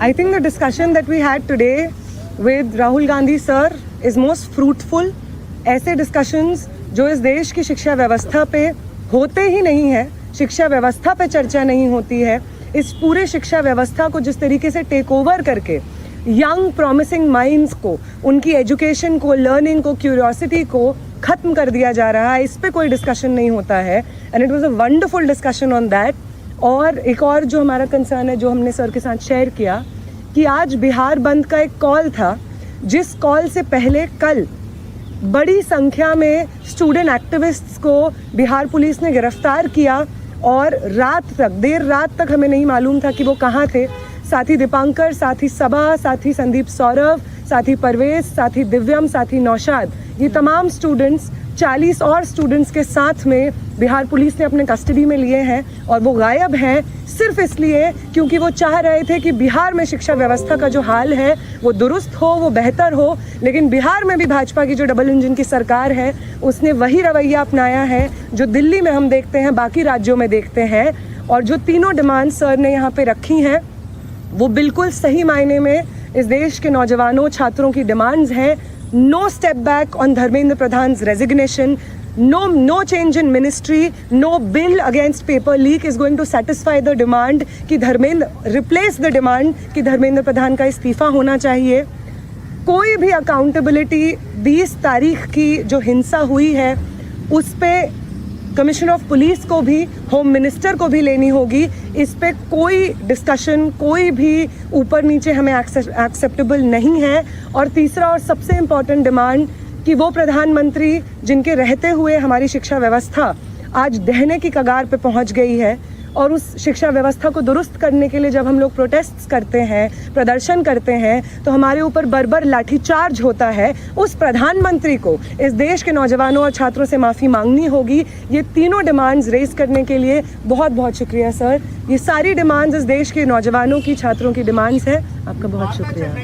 I think the discussion that we had today with Rahul Gandhi sir is most fruitful. ऐसे discussions जो इस देश की शिक्षा व्यवस्था पे होते ही नहीं है, शिक्षा व्यवस्था पे चर्चा नहीं होती है, इस पूरे शिक्षा व्यवस्था को जिस तरीके से टेक ओवर करके यंग प्रॉमिसिंग माइंड्स को, उनकी एजुकेशन को, लर्निंग को, क्यूरियोसिटी को ख़त्म कर दिया जा रहा है, इस पे कोई डिस्कशन नहीं होता है. And it was a wonderful discussion on that. और एक और जो हमारा कंसर्न है, जो हमने सर के साथ शेयर किया, कि आज बिहार बंद का एक कॉल था, जिस कॉल से पहले कल बड़ी संख्या में स्टूडेंट एक्टिविस्ट्स को बिहार पुलिस ने गिरफ्तार किया और रात तक, देर रात तक हमें नहीं मालूम था कि वो कहाँ थे. साथी दीपांकर, साथी सबा, साथी संदीप सौरभ, साथी परवेज, साथी दिव्यम, साथी नौशाद, ये तमाम स्टूडेंट्स 40 और स्टूडेंट्स के साथ में बिहार पुलिस ने अपने कस्टडी में लिए हैं. और वो गायब हैं सिर्फ इसलिए क्योंकि वो चाह रहे थे कि बिहार में शिक्षा व्यवस्था का जो हाल है वो दुरुस्त हो, वो बेहतर हो. लेकिन बिहार में भी भाजपा की जो डबल इंजन की सरकार है, उसने वही रवैया अपनाया है जो दिल्ली में हम देखते हैं, बाकी राज्यों में देखते हैं. और जो तीनों डिमांड सर ने यहाँ पे रखी हैं, वो बिल्कुल सही मायने में इस देश के नौजवानों, छात्रों की डिमांड्स हैं. No step back on Dharmendra Pradhan's resignation. No change in ministry. No bill against paper leak is going to satisfy the demand कि धर्मेंद्र replace the demand कि धर्मेंद्र प्रधान का इस्तीफा होना चाहिए. कोई भी अकाउंटेबिलिटी 20 तारीख की जो हिंसा हुई है उस पे कमिश्नर ऑफ पुलिस को भी, होम मिनिस्टर को भी लेनी होगी. इस पे कोई डिस्कशन, कोई भी ऊपर नीचे हमें एक्सेप्टेबल नहीं है. और तीसरा और सबसे इम्पॉर्टेंट डिमांड कि वो प्रधानमंत्री जिनके रहते हुए हमारी शिक्षा व्यवस्था आज दहने की कगार पे पहुंच गई है, और उस शिक्षा व्यवस्था को दुरुस्त करने के लिए जब हम लोग प्रोटेस्ट करते हैं, प्रदर्शन करते हैं, तो हमारे ऊपर बर्बर लाठीचार्ज होता है. उस प्रधानमंत्री को इस देश के नौजवानों और छात्रों से माफ़ी मांगनी होगी. ये तीनों डिमांड्स रेज करने के लिए बहुत बहुत शुक्रिया सर. ये सारी डिमांड्स इस देश के नौजवानों की, छात्रों की डिमांड्स है. आपका बहुत शुक्रिया.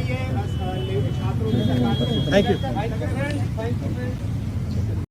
Thank you.